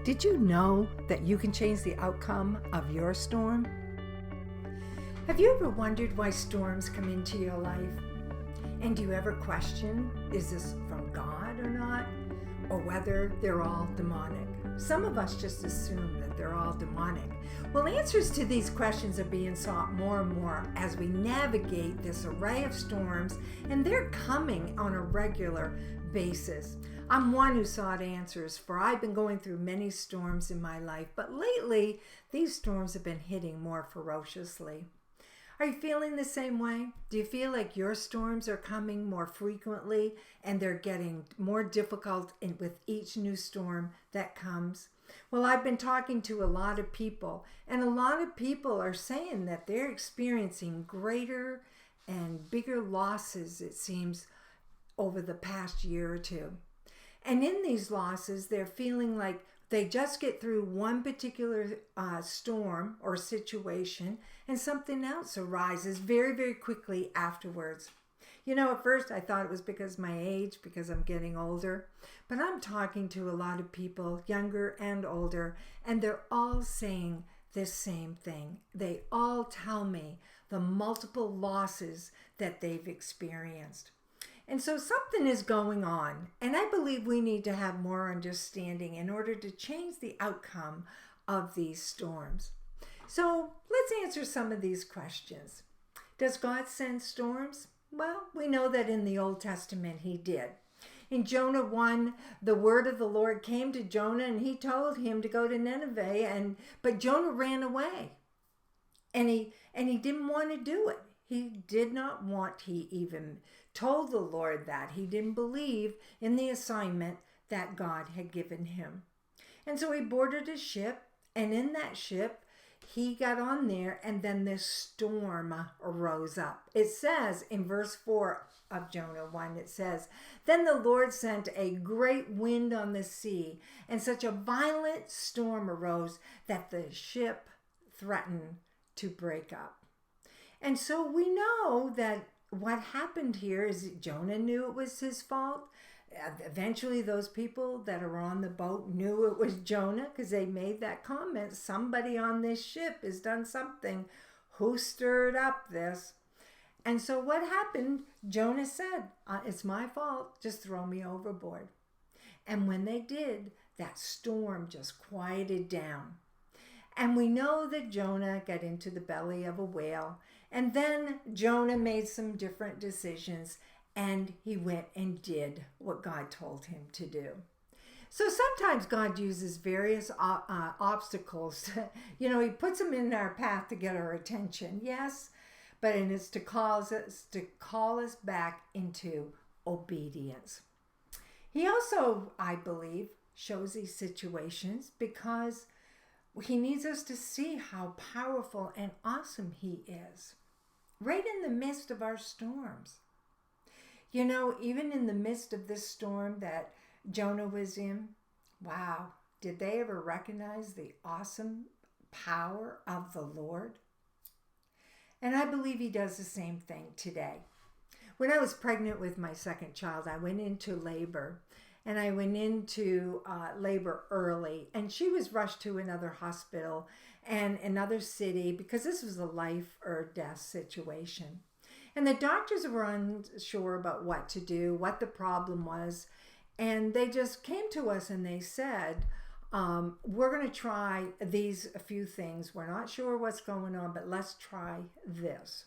Did you know that you can change the outcome of your storm? Have you ever wondered why storms come into your life? And do you ever question, is this from God or not? Or whether they're all demonic? Some of us just assume that they're all demonic. Well, answers to these questions are being sought more and more as we navigate this array of storms, and they're coming on a regular basis. I'm one who sought answers, for I've been going through many storms in my life, but lately these storms have been hitting more ferociously. Are you feeling the same way? Do you feel like your storms are coming more frequently and they're getting more difficult with each new storm that comes? Well, I've been talking to a lot of people, and a lot of people are saying that they're experiencing greater and bigger losses, it seems, over the past year or two. And in these losses, they're feeling like they just get through one particular storm or situation, and something else arises very, very quickly afterwards. You know, at first I thought it was because of my age, because I'm getting older, but I'm talking to a lot of people, younger and older, and they're all saying this same thing. They all tell me the multiple losses that they've experienced. And so something is going on, and I believe we need to have more understanding in order to change the outcome of these storms. So let's answer some of these questions. Does God send storms? Well, we know that in the Old Testament he did. In Jonah 1, the word of the Lord came to Jonah, and he told him to go to Nineveh, but Jonah ran away, and he didn't want to do it. He did not want, he even told the Lord that. He didn't believe in the assignment that God had given him. And so he boarded a ship, and in that ship, he got on there, and then this storm arose up. It says in verse 4 of Jonah 1, it says, "Then the Lord sent a great wind on the sea, and such a violent storm arose that the ship threatened to break up." And so we know that what happened here is Jonah knew it was his fault. Eventually, those people that are on the boat knew it was Jonah because they made that comment. Somebody on this ship has done something. Who stirred up this? And so what happened? Jonah said, it's my fault. Just throw me overboard. And when they did, that storm just quieted down. And we know that Jonah got into the belly of a whale. And then Jonah made some different decisions, and he went and did what God told him to do. So sometimes God uses various obstacles. He puts them in our path to get our attention, yes, but it's to call us back into obedience. He also, I believe, shows these situations because he needs us to see how powerful and awesome he is, right in the midst of our storms. Even in the midst of this storm that Jonah was in, wow, did they ever recognize the awesome power of the Lord? And I believe he does the same thing today. When I was pregnant with my second child, I went into labor. And I went into labor early, and she was rushed to another hospital and another city because this was a life or death situation. And the doctors were unsure about what to do, what the problem was. And they just came to us and they said, we're going to try these a few things. We're not sure what's going on, but let's try this.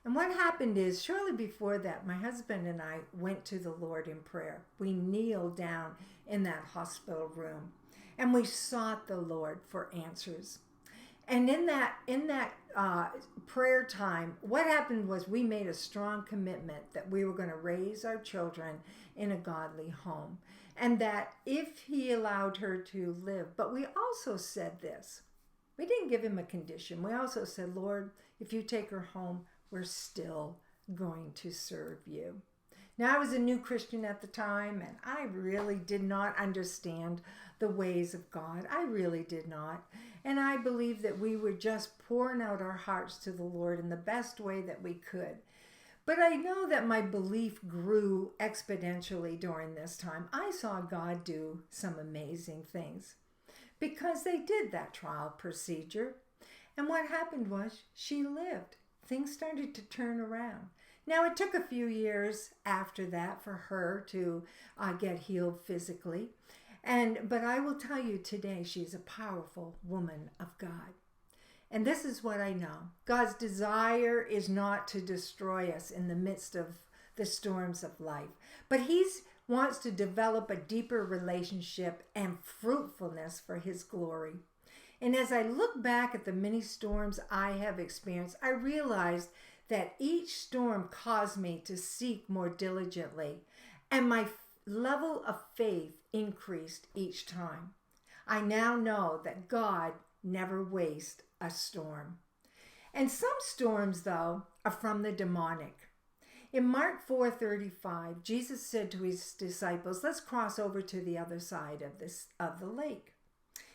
And what happened is, shortly before that, my husband and I went to the Lord in prayer. We kneeled down in that hospital room, and we sought the Lord for answers. And in that prayer time, what happened was we made a strong commitment that we were going to raise our children in a godly home, and that if he allowed her to live. But we also said this. We didn't give him a condition. We also said, Lord, if you take her home, we're still going to serve you. Now, I was a new Christian at the time, and I really did not understand the ways of God. I really did not. And I believe that we were just pouring out our hearts to the Lord in the best way that we could. But I know that my belief grew exponentially during this time. I saw God do some amazing things. because they did that trial procedure. And what happened was she lived. Things started to turn around. Now, it took a few years after that for her to get healed physically. But I will tell you today, she's a powerful woman of God. And this is what I know. God's desire is not to destroy us in the midst of the storms of life, but He wants to develop a deeper relationship and fruitfulness for His glory. And as I look back at the many storms I have experienced, I realized that each storm caused me to seek more diligently, and my level of faith increased each time. I now know that God never wastes a storm. And some storms, though, are from the demonic. In Mark 4:35, Jesus said to His disciples, let's cross over to the other side of the lake.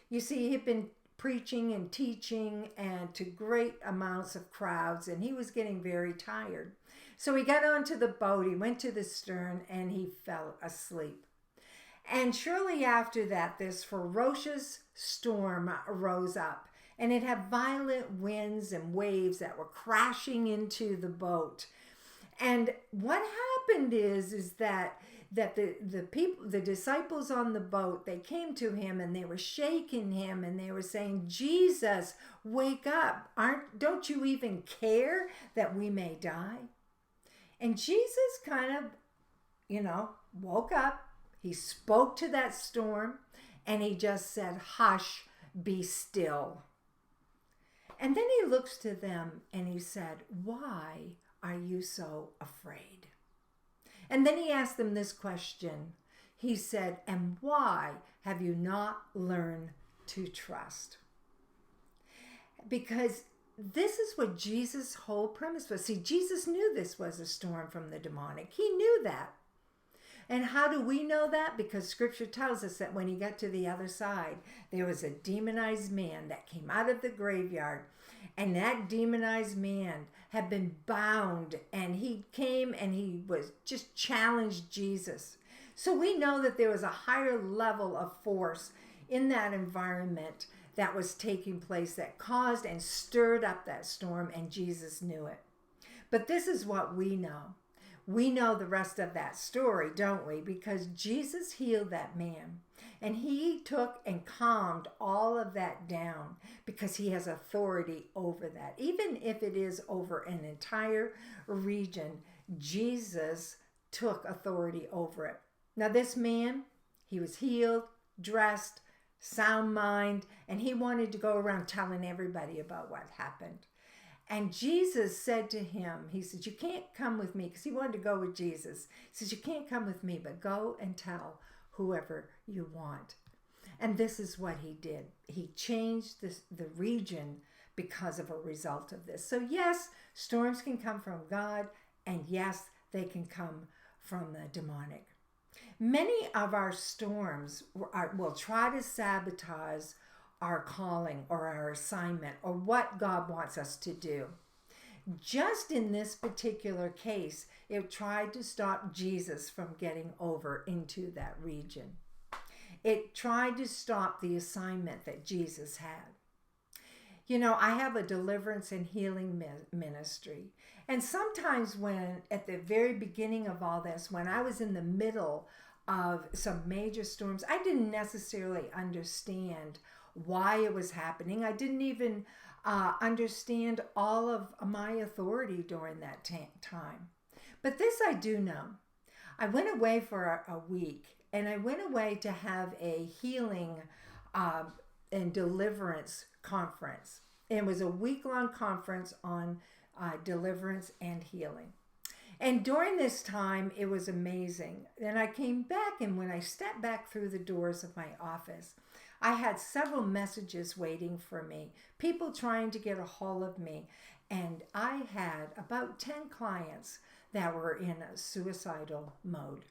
You see, He'd been preaching and teaching and to great amounts of crowds, and He was getting very tired. So He got onto the boat, He went to the stern, and He fell asleep. And shortly after that, this ferocious storm rose up, and it had violent winds and waves that were crashing into the boat. And what happened is that the people, the disciples on the boat, they came to Him and they were shaking Him and they were saying, Jesus, wake up. Don't you even care that we may die? And Jesus kind of, woke up. He spoke to that storm and He just said, hush, be still. And then He looks to them and He said, why are you so afraid? And then He asked them this question. He said, and why have you not learned to trust? Because this is what Jesus' whole premise was. See, Jesus knew this was a storm from the demonic. He knew that. And how do we know that? Because Scripture tells us that when He got to the other side, there was a demonized man that came out of the graveyard. And that demonized man had been bound, and he came and he was just challenged Jesus. So we know that there was a higher level of force in that environment that was taking place that caused and stirred up that storm, and Jesus knew it. But this is what we know. We know the rest of that story, don't we? Because Jesus healed that man, and He took and calmed all of that down because He has authority over that. Even if it is over an entire region, Jesus took authority over it. Now this man, he was healed, dressed, sound mind, and he wanted to go around telling everybody about what happened. And Jesus said to him, He said, you can't come with me, because he wanted to go with Jesus. He says, you can't come with me, but go and tell whoever you want. And this is what He did. He changed the region because of a result of this. So yes, storms can come from God, and yes, they can come from the demonic. Many of our storms will try to sabotage our calling or our assignment or what God wants us to do. Just in this particular case, it tried to stop Jesus from getting over into that region. It tried to stop the assignment that Jesus had. I have a deliverance and healing ministry. And sometimes at the very beginning of all this, when I was in the middle of some major storms, I didn't necessarily understand why it was happening. I didn't even understand all of my authority during that time. But this I do know. I went away for a week, and I went away to have a healing and deliverance conference. It was a week-long conference on deliverance and healing. And during this time, it was amazing. Then I came back, and when I stepped back through the doors of my office, I had several messages waiting for me, people trying to get a hold of me. And I had about 10 clients that were in a suicidal mode.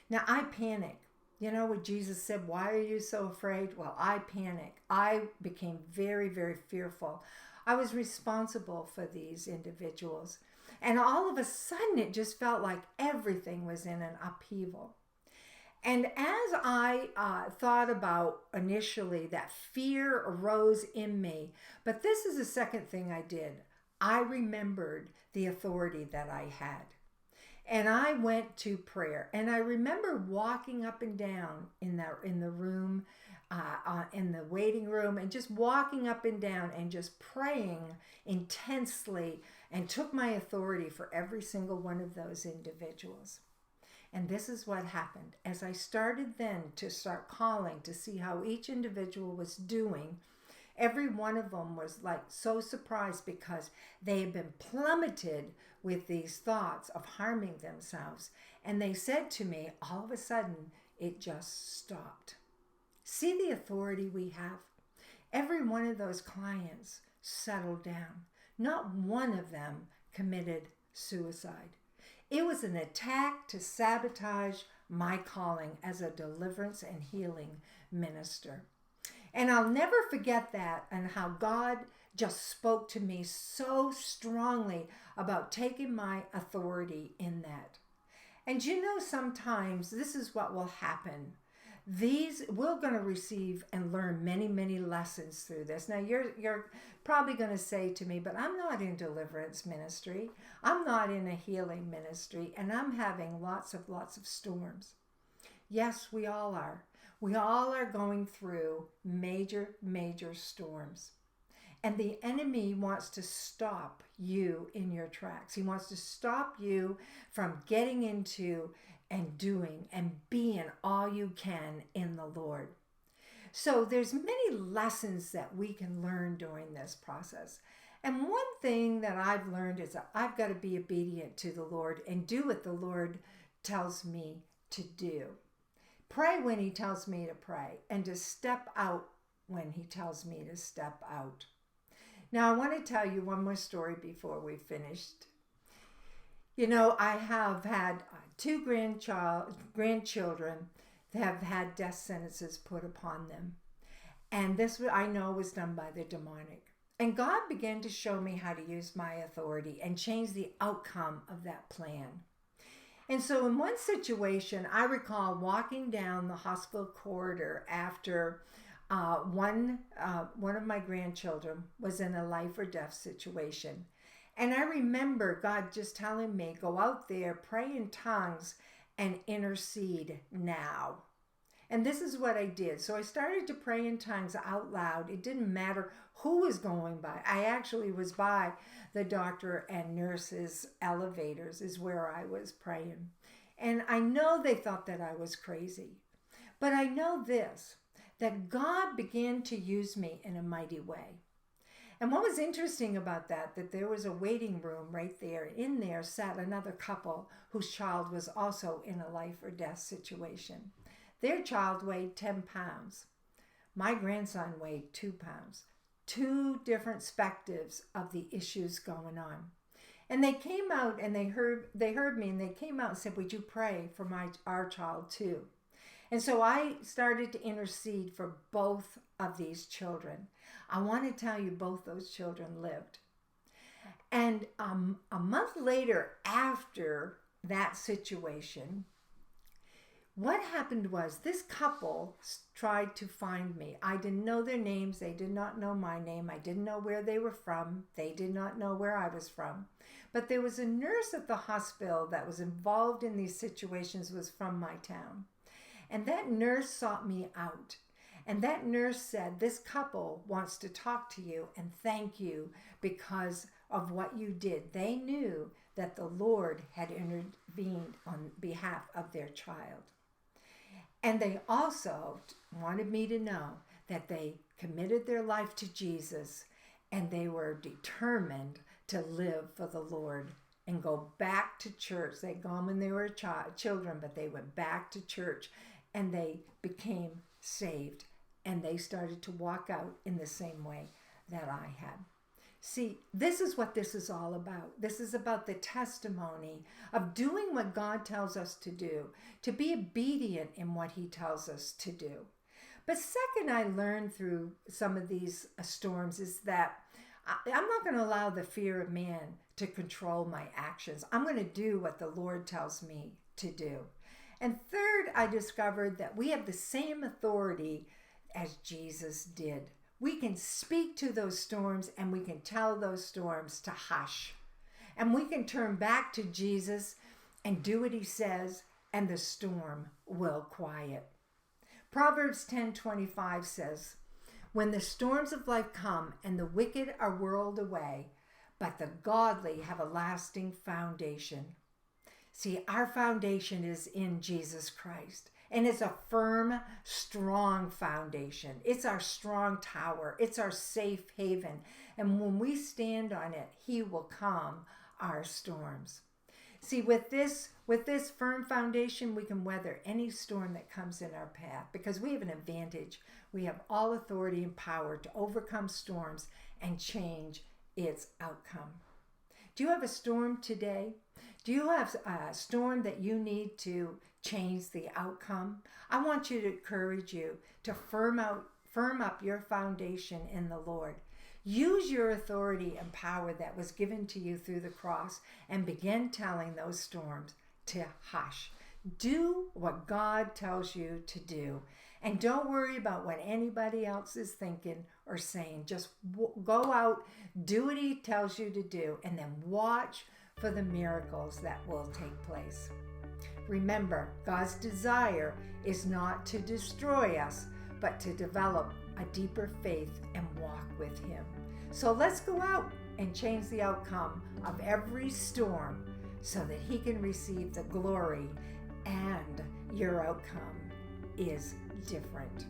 Now, I panicked. You know what Jesus said, why are you so afraid? Well, I panicked. I became very, very fearful. I was responsible for these individuals. And all of a sudden, it just felt like everything was in an upheaval. And as I thought about initially, that fear arose in me. But this is the second thing I did. I remembered the authority that I had. And I went to prayer. And I remember walking up and down in the room, in the waiting room, and just walking up and down and just praying intensely, and took my authority for every single one of those individuals. And this is what happened. As I started then to start calling to see how each individual was doing, every one of them was like so surprised, because they had been plummeted with these thoughts of harming themselves. And they said to me, all of a sudden, it just stopped. See the authority we have? Every one of those clients settled down. Not one of them committed suicide. It was an attack to sabotage my calling as a deliverance and healing minister. And I'll never forget that, and how God just spoke to me so strongly about taking my authority in that. And you know, sometimes this is what will happen. We're going to receive and learn many, many lessons through this. Now, you're probably going to say to me, but I'm not in deliverance ministry. I'm not in a healing ministry, and I'm having lots of storms. Yes, we all are. We all are going through major, major storms. And the enemy wants to stop you in your tracks. He wants to stop you from getting into and doing and being all you can in the Lord. So there's many lessons that we can learn during this process. And one thing that I've learned is that I've got to be obedient to the Lord and do what the Lord tells me to do. Pray when he tells me to pray, and to step out when he tells me to step out. Now, I want to tell you one more story before we finished. You know, I have had two grandchildren that have had death sentences put upon them. And this, I know, was done by the demonic. And God began to show me how to use my authority and change the outcome of that plan. And so in one situation, I recall walking down the hospital corridor after one of my grandchildren was in a life or death situation. And I remember God just telling me, go out there, pray in tongues, and intercede now. And this is what I did. So I started to pray in tongues out loud. It didn't matter who was going by. I actually was by the doctor and nurses' elevators is where I was praying. And I know they thought that I was crazy. But I know this, that God began to use me in a mighty way. And what was interesting about that there was a waiting room right there. In there sat another couple whose child was also in a life or death situation. Their child weighed 10 pounds. My grandson weighed 2 pounds. Two different perspectives of the issues going on. And they came out and they heard me, and they came out and said, would you pray for our child too? And so I started to intercede for both of these children. I want to tell you, both those children lived. And a month later, after that situation, what happened was this couple tried to find me. I didn't know their names. They did not know my name. I didn't know where they were from. They did not know where I was from. But there was a nurse at the hospital that was involved in these situations, was from my town. And that nurse sought me out. And that nurse said, this couple wants to talk to you and thank you because of what you did. They knew that the Lord had intervened on behalf of their child. And they also wanted me to know that they committed their life to Jesus, and they were determined to live for the Lord and go back to church. They'd gone when they were children, but they went back to church, and they became saved, and they started to walk out in the same way that I had. See, this is what this is all about. This is about the testimony of doing what God tells us to do, to be obedient in what he tells us to do. But second, I learned through some of these storms is that I'm not going to allow the fear of man to control my actions. I'm going to do what the Lord tells me to do. And third, I discovered that we have the same authority as Jesus did. We can speak to those storms and we can tell those storms to hush. And we can turn back to Jesus and do what he says, and the storm will quiet. Proverbs 10:25 says, "When the storms of life come and the wicked are whirled away, but the godly have a lasting foundation." See, our foundation is in Jesus Christ. And it's a firm, strong foundation. It's our strong tower. It's our safe haven. And when we stand on it, he will calm our storms. See, with this firm foundation, we can weather any storm that comes in our path because we have an advantage. We have all authority and power to overcome storms and change its outcome. Do you have a storm today? Do you have a storm that you need to change the outcome? I want you to encourage you to firm up your foundation in the Lord. Use your authority and power that was given to you through the cross and begin telling those storms to hush. Do what God tells you to do. And don't worry about what anybody else is thinking or saying. Just go out, do what he tells you to do, and then watch for the miracles that will take place. Remember, God's desire is not to destroy us, but to develop a deeper faith and walk with him. So let's go out and change the outcome of every storm so that he can receive the glory and your outcome is different.